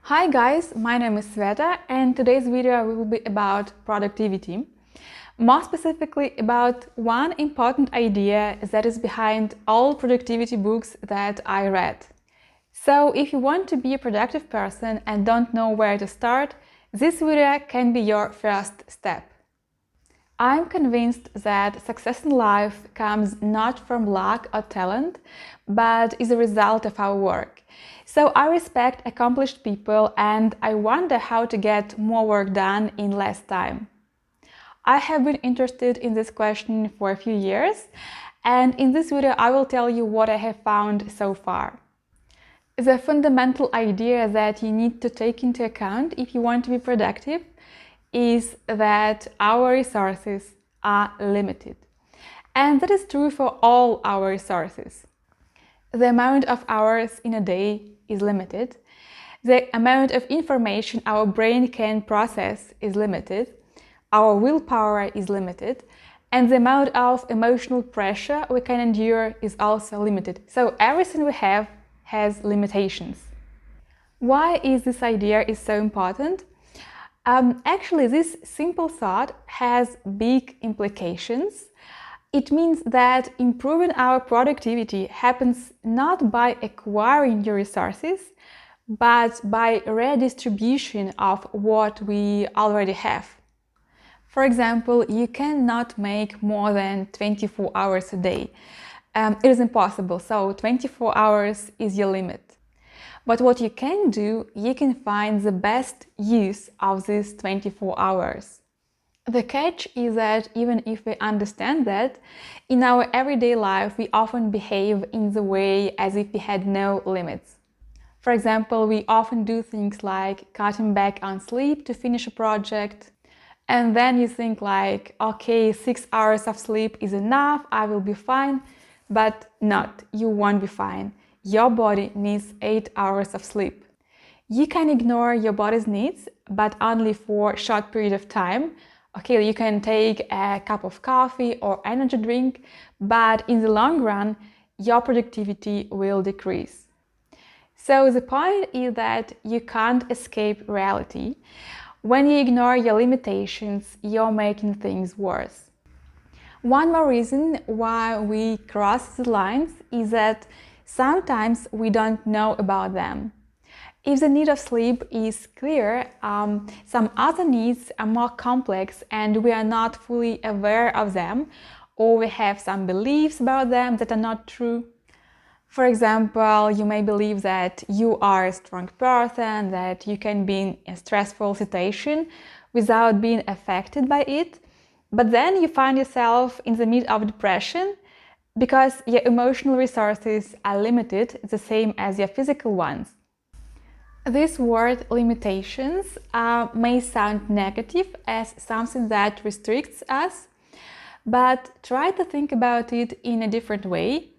Hi guys, my name is Sveta and today's video will be about productivity. More specifically about one important idea that is behind all productivity books that I read. So if you want to be a productive person and don't know where to start, this video can be your first step. I'm convinced that success in life comes not from luck or talent, but is a result of our work. So I respect accomplished people and I wonder how to get more work done in less time. I have been interested in this question for a few years, and in this video I will tell you what I have found so far. The fundamental idea that you need to take into account if you want to be productive is that our resources are limited. And that is true for all our resources. The amount of hours in a day is limited. The amount of information our brain can process is limited. Our willpower is limited. And the amount of emotional pressure we can endure is also limited. So everything we have has limitations. Why is this idea so important? Actually, this simple thought has big implications. It means that improving our productivity happens not by acquiring new resources, but by redistribution of what we already have. For example, you cannot make more than 24 hours a day. It is impossible, so 24 hours is your limit. But what you can do, you can find the best use of these 24 hours. The catch is that even if we understand that, in our everyday life we often behave in the way as if we had no limits. For example, we often do things like cutting back on sleep to finish a project, and then you think like, okay, 6 hours of sleep is enough, I will be fine, but not, you won't be fine. Your body needs 8 hours of sleep. You can ignore your body's needs, but only for a short period of time. Okay, you can take a cup of coffee or energy drink, but in the long run, your productivity will decrease. So the point is that you can't escape reality. When you ignore your limitations, you're making things worse. One more reason why we cross the lines is that sometimes we don't know about them. If the need of sleep is clear, some other needs are more complex and we are not fully aware of them, or we have some beliefs about them that are not true. For example, you may believe that you are a strong person, that you can be in a stressful situation without being affected by it, but then you find yourself in the midst of depression because your emotional resources are limited, the same as your physical ones. This word limitations may sound negative as something that restricts us, but try to think about it in a different way.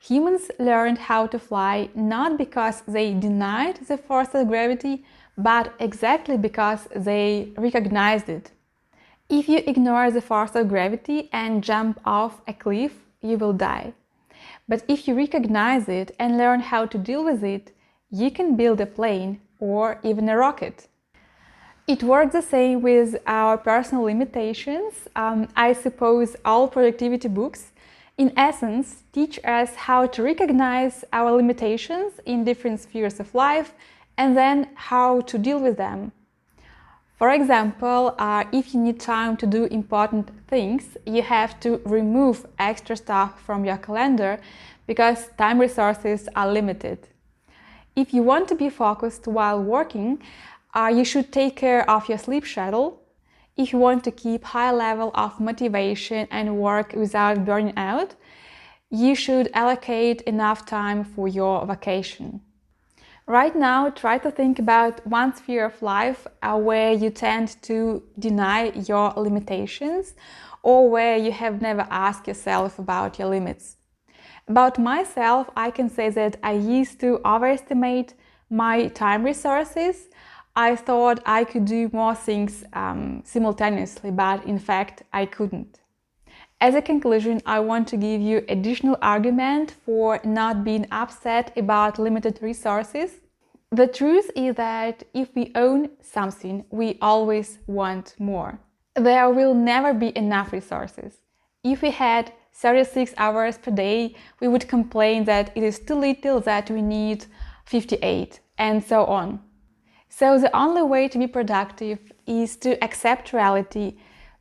Humans learned how to fly not because they denied the force of gravity, but exactly because they recognized it. If you ignore the force of gravity and jump off a cliff, you will die. But if you recognize it and learn how to deal with it, you can build a plane or even a rocket. It works the same with our personal limitations. I suppose all productivity books, in essence, teach us how to recognize our limitations in different spheres of life and then how to deal with them. For example, if you need time to do important things, you have to remove extra stuff from your calendar because time resources are limited. If you want to be focused while working, you should take care of your sleep schedule. If you want to keep high level of motivation and work without burning out, you should allocate enough time for your vacation. Right now, try to think about one sphere of life where you tend to deny your limitations or where you have never asked yourself about your limits. About myself, I can say that I used to overestimate my time resources. I thought I could do more things simultaneously, but in fact, I couldn't. As a conclusion, I want to give you additional argument for not being upset about limited resources. The truth is that if we own something, we always want more. There will never be enough resources. If we had 36 hours per day, we would complain that it is too little, that we need 58, and so on. So the only way to be productive is to accept reality,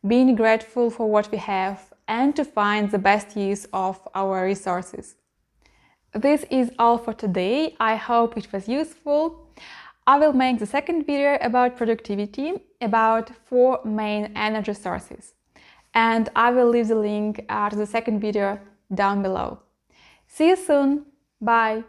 being grateful for what we have, and to find the best use of our resources. This is all for today. I hope it was useful. I will make the second video about productivity, about 4 main energy sources. And I will leave the link to the second video down below. See you soon. Bye.